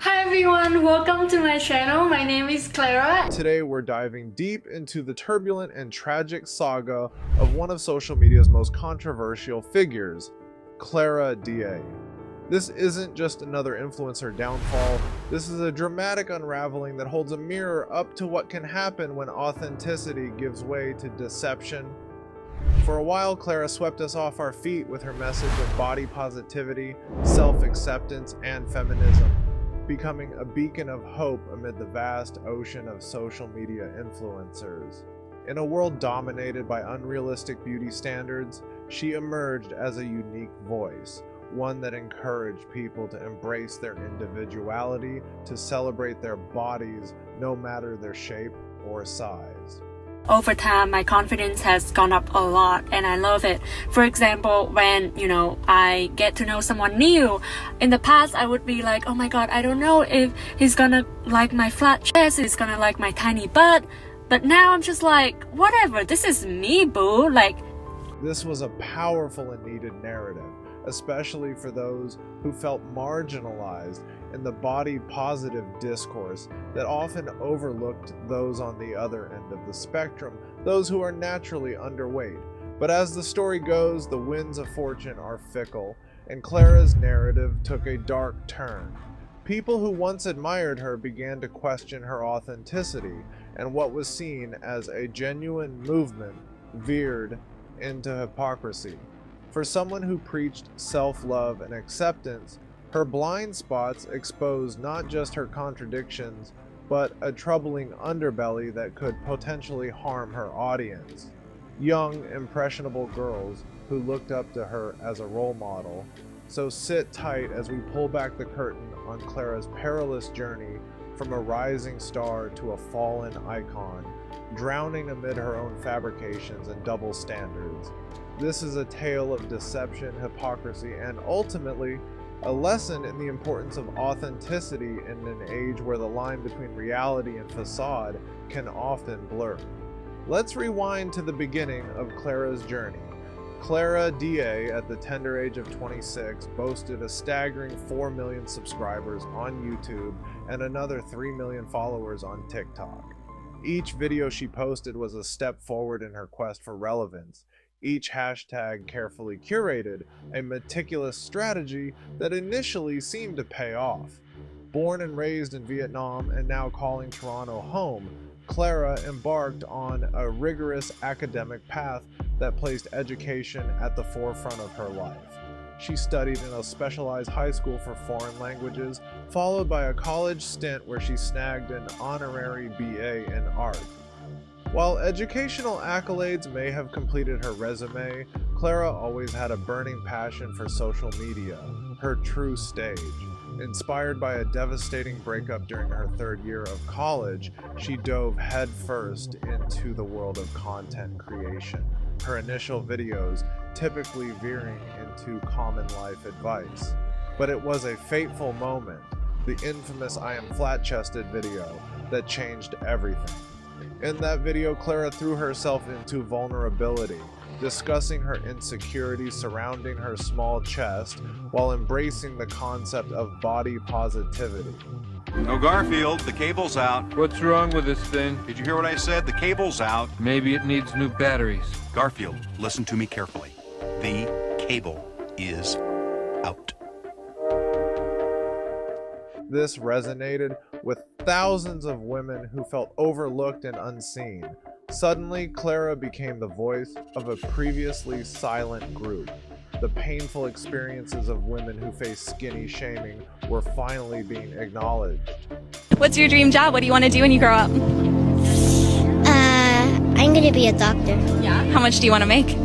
Hi everyone, welcome to my channel. My name is Clara. Today we're diving deep into the turbulent and tragic saga of one of social media's most controversial figures, Clara Dao. This isn't just another influencer downfall, this is a dramatic unraveling that holds a mirror up to what can happen when authenticity gives way to deception. For a while, Clara swept us off our feet with her message of body positivity, self-acceptance, and feminism, becoming a beacon of hope amid the vast ocean of social media influencers. In a world dominated by unrealistic beauty standards, she emerged as a unique voice, one that encouraged people to embrace their individuality, to celebrate their bodies no matter their shape or size. Over time, my confidence has gone up a lot and I love it. For example, when, I get to know someone new, in the past I would be like, oh my god, I don't know if he's gonna like my flat chest, he's gonna like my tiny butt. But now I'm just like, whatever, this is me, boo. This was a powerful and needed narrative, especially for those who felt marginalized in the body positive discourse that often overlooked those on the other end of the spectrum, those who are naturally underweight. But as the story goes, the winds of fortune are fickle, and Clara's narrative took a dark turn. People who once admired her began to question her authenticity, and what was seen as a genuine movement veered into hypocrisy. For someone who preached self-love and acceptance, her blind spots exposed not just her contradictions, but a troubling underbelly that could potentially harm her audience. Young, impressionable girls who looked up to her as a role model. So sit tight as we pull back the curtain on Clara's perilous journey from a rising star to a fallen icon, drowning amid her own fabrications and double standards. This is a tale of deception, hypocrisy, and ultimately, a lesson in the importance of authenticity in an age where the line between reality and facade can often blur. Let's rewind to the beginning of Clara's journey. Clara Dao, at the tender age of 26, boasted a staggering 4 million subscribers on YouTube and another 3 million followers on TikTok. Each video she posted was a step forward in her quest for relevance, each hashtag carefully curated, a meticulous strategy that initially seemed to pay off. Born and raised in Vietnam and now calling Toronto home, Clara embarked on a rigorous academic path that placed education at the forefront of her life. She studied in a specialized high school for foreign languages, followed by a college stint where she snagged an honorary BA in art. While educational accolades may have completed her resume, Clara always had a burning passion for social media, her true stage. Inspired by a devastating breakup during her third year of college, she dove headfirst into the world of content creation, her initial videos typically veering into common life advice. But it was a fateful moment, the infamous I am flat-chested video, that changed everything. In that video, Clara threw herself into vulnerability, discussing her insecurities surrounding her small chest while embracing the concept of body positivity. No, Garfield, the cable's out. What's wrong with this thing? Did you hear what I said? The cable's out. Maybe it needs new batteries. Garfield, listen to me carefully. The cable is out. This resonated with thousands of women who felt overlooked and unseen. Suddenly, Clara became the voice of a previously silent group. The painful experiences of women who face skinny shaming were finally being acknowledged. What's your dream job? What do you want to do when you grow up? I'm gonna be a doctor. Yeah. How much do you want to make?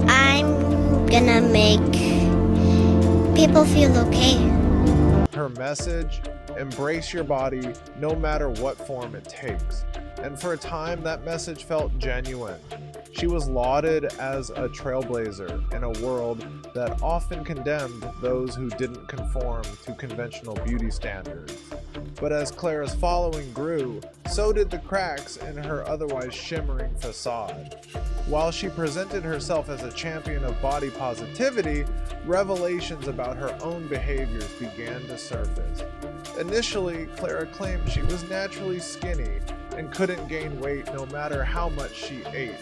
I'm gonna make people feel okay. Her message, embrace your body no matter what form it takes. And for a time, that message felt genuine. She was lauded as a trailblazer in a world that often condemned those who didn't conform to conventional beauty standards. But as Clara's following grew, so did the cracks in her otherwise shimmering facade. While she presented herself as a champion of body positivity, revelations about her own behaviors began to surface. Initially, Clara claimed she was naturally skinny and couldn't gain weight no matter how much she ate.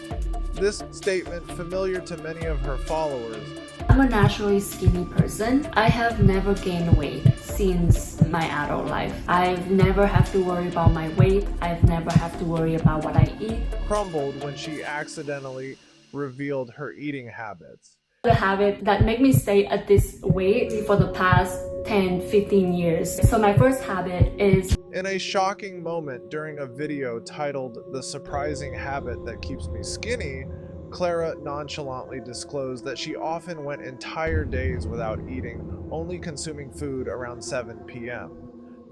This statement, familiar to many of her followers, I'm a naturally skinny person. I have never gained weight since my adult life. I've never have to worry about my weight. I've never have to worry about what I eat. crumbled when she accidentally revealed her eating habits. The habit that make me stay at this weight for the past 10-15 years. So my first habit is In a shocking moment during a video titled "The Surprising Habit That Keeps Me Skinny," Clara nonchalantly disclosed that she often went entire days without eating, only consuming food around 7 p.m.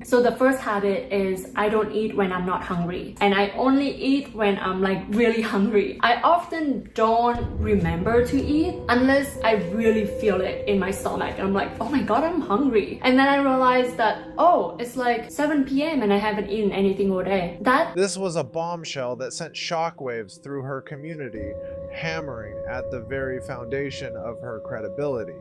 So the first habit is I don't eat when I'm not hungry, and I only eat when I'm like really hungry. I often don't remember to eat unless I really feel it in my stomach. I'm like, oh my god, I'm hungry. And then I realized that, oh, it's like 7 p.m. and I haven't eaten anything all day. This was a bombshell that sent shockwaves through her community, hammering at the very foundation of her credibility.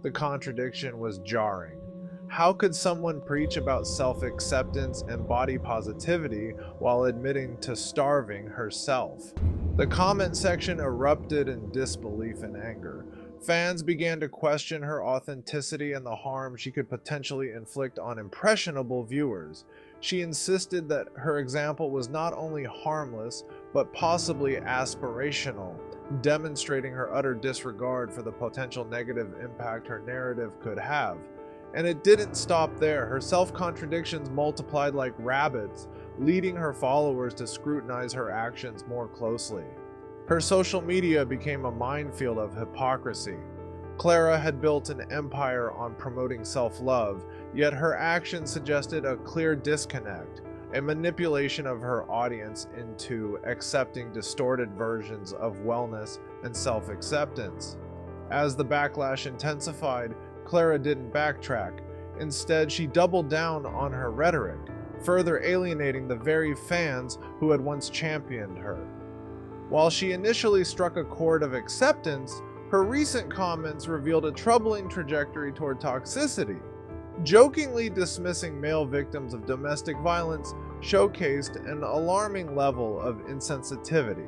The contradiction was jarring. How could someone preach about self-acceptance and body positivity while admitting to starving herself? The comment section erupted in disbelief and anger. Fans began to question her authenticity and the harm she could potentially inflict on impressionable viewers. She insisted that her example was not only harmless, but possibly aspirational, demonstrating her utter disregard for the potential negative impact her narrative could have. And it didn't stop there. Her self-contradictions multiplied like rabbits, leading her followers to scrutinize her actions more closely. Her social media became a minefield of hypocrisy. Clara had built an empire on promoting self-love, yet her actions suggested a clear disconnect, a manipulation of her audience into accepting distorted versions of wellness and self-acceptance. As the backlash intensified, Clara didn't backtrack. Instead, she doubled down on her rhetoric, further alienating the very fans who had once championed her. While she initially struck a chord of acceptance, her recent comments revealed a troubling trajectory toward toxicity. Jokingly dismissing male victims of domestic violence showcased an alarming level of insensitivity.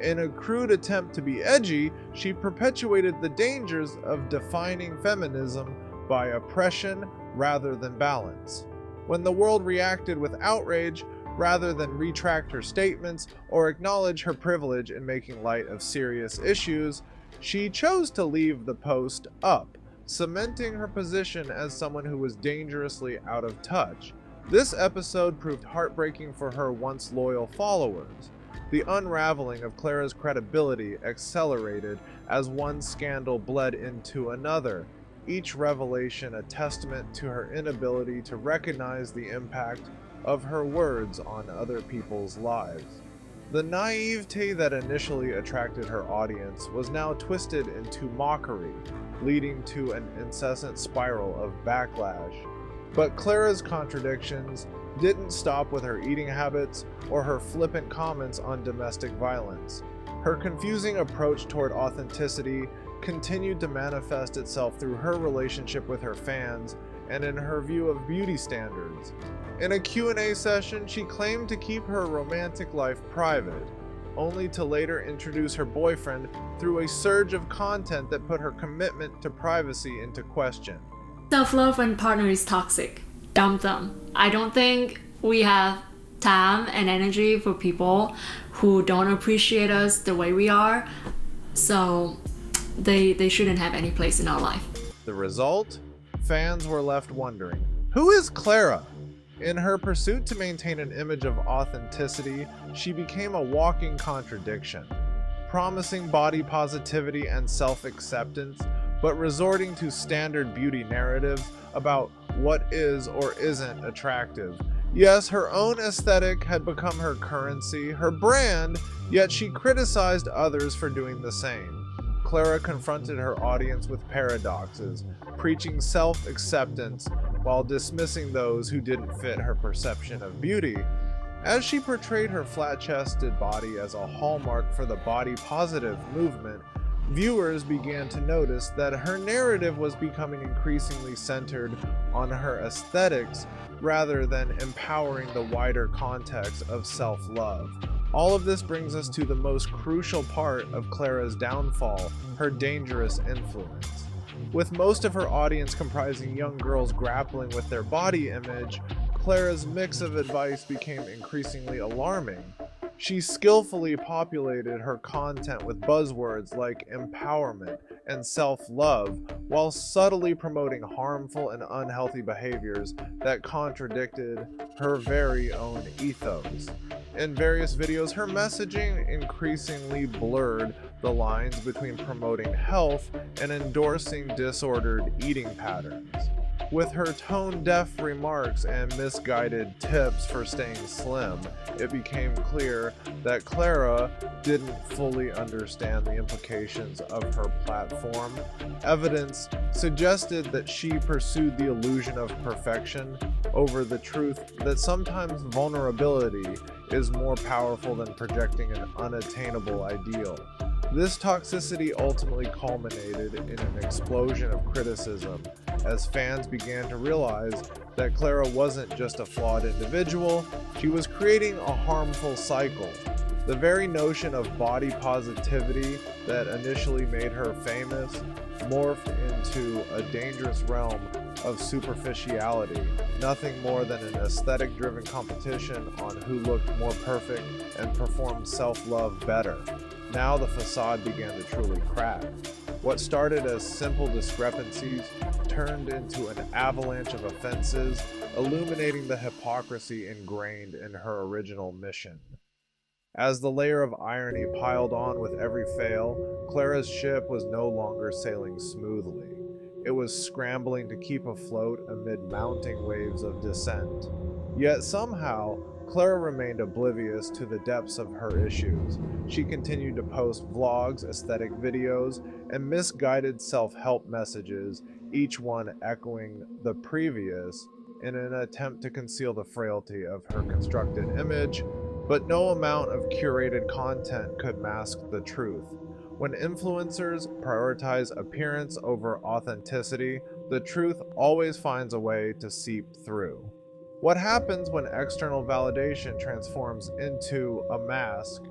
In a crude attempt to be edgy, she perpetuated the dangers of defining feminism by oppression rather than balance. When the world reacted with outrage, rather than retract her statements or acknowledge her privilege in making light of serious issues, she chose to leave the post up, cementing her position as someone who was dangerously out of touch. This episode proved heartbreaking for her once loyal followers. The unraveling of Clara's credibility accelerated as one scandal bled into another, each revelation a testament to her inability to recognize the impact of her words on other people's lives. The naivete that initially attracted her audience was now twisted into mockery, leading to an incessant spiral of backlash. But Clara's contradictions didn't stop with her eating habits or her flippant comments on domestic violence. Her confusing approach toward authenticity continued to manifest itself through her relationship with her fans and in her view of beauty standards. In a Q&A session, she claimed to keep her romantic life private, only to later introduce her boyfriend through a surge of content that put her commitment to privacy into question. Self-love when partner is toxic. Dump them. I don't think we have time and energy for people who don't appreciate us the way we are. So they shouldn't have any place in our life. The result? Fans were left wondering, who is Clara? In her pursuit to maintain an image of authenticity, she became a walking contradiction, promising body positivity and self-acceptance, but resorting to standard beauty narratives about what is or isn't attractive. Yes, her own aesthetic had become her currency, her brand, yet she criticized others for doing the same. Clara confronted her audience with paradoxes, preaching self-acceptance while dismissing those who didn't fit her perception of beauty. As she portrayed her flat-chested body as a hallmark for the body-positive movement, viewers began to notice that her narrative was becoming increasingly centered on her aesthetics rather than empowering the wider context of self-love. All of this brings us to the most crucial part of Clara's downfall, her dangerous influence. With most of her audience comprising young girls grappling with their body image, Clara's mix of advice became increasingly alarming. She skillfully populated her content with buzzwords like empowerment and self-love, while subtly promoting harmful and unhealthy behaviors that contradicted her very own ethos. In various videos, her messaging increasingly blurred the lines between promoting health and endorsing disordered eating patterns. With her tone-deaf remarks and misguided tips for staying slim, it became clear that Clara didn't fully understand the implications of her platform. Evidence suggested that she pursued the illusion of perfection over the truth that sometimes vulnerability is more powerful than projecting an unattainable ideal. This toxicity ultimately culminated in an explosion of criticism as fans began to realize that Clara wasn't just a flawed individual, she was creating a harmful cycle. The very notion of body positivity that initially made her famous morphed into a dangerous realm of superficiality, nothing more than an aesthetic-driven competition on who looked more perfect and performed self-love better. Now the facade began to truly crack. What started as simple discrepancies turned into an avalanche of offenses, illuminating the hypocrisy ingrained in her original mission. As the layer of irony piled on with every fail, Clara's ship was no longer sailing smoothly. It was scrambling to keep afloat amid mounting waves of dissent. Yet somehow, Clara remained oblivious to the depths of her issues. She continued to post vlogs, aesthetic videos, and misguided self-help messages, each one echoing the previous in an attempt to conceal the frailty of her constructed image. But no amount of curated content could mask the truth. When influencers prioritize appearance over authenticity, the truth always finds a way to seep through. What happens when external validation transforms into a mask?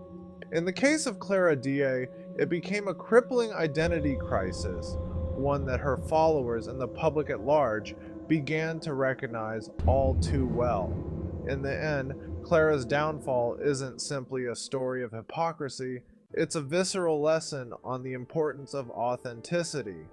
In the case of Clara Dao, it became a crippling identity crisis, one that her followers and the public at large began to recognize all too well. In the end, Clara's downfall isn't simply a story of hypocrisy, it's a visceral lesson on the importance of authenticity.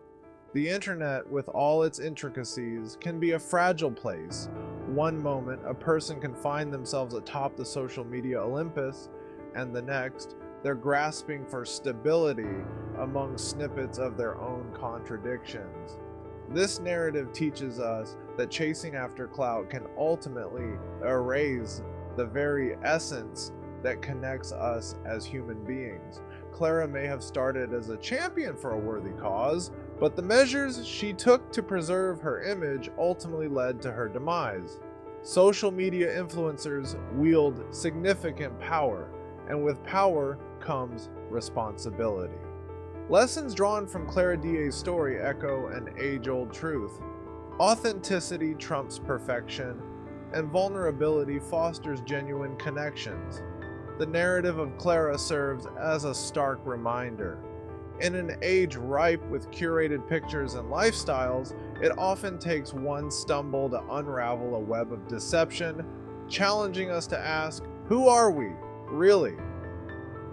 The internet, with all its intricacies, can be a fragile place. One moment, a person can find themselves atop the social media Olympus, and the next, they're grasping for stability among snippets of their own contradictions. This narrative teaches us that chasing after clout can ultimately erase the very essence that connects us as human beings. Clara may have started as a champion for a worthy cause, but the measures she took to preserve her image ultimately led to her demise. Social media influencers wield significant power, and with power comes responsibility. Lessons drawn from Clara Dao's story echo an age-old truth. Authenticity trumps perfection, and vulnerability fosters genuine connections. The narrative of Clara serves as a stark reminder. In an age ripe with curated pictures and lifestyles, it often takes one stumble to unravel a web of deception, challenging us to ask, who are we, really?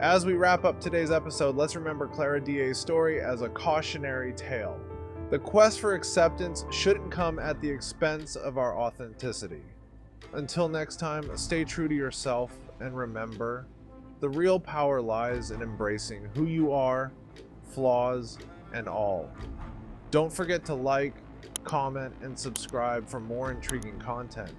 As we wrap up today's episode, let's remember Clara Dao's story as a cautionary tale. The quest for acceptance shouldn't come at the expense of our authenticity. Until next time, stay true to yourself and remember, the real power lies in embracing who you are, flaws, and all. Don't forget to like, comment, and subscribe for more intriguing content.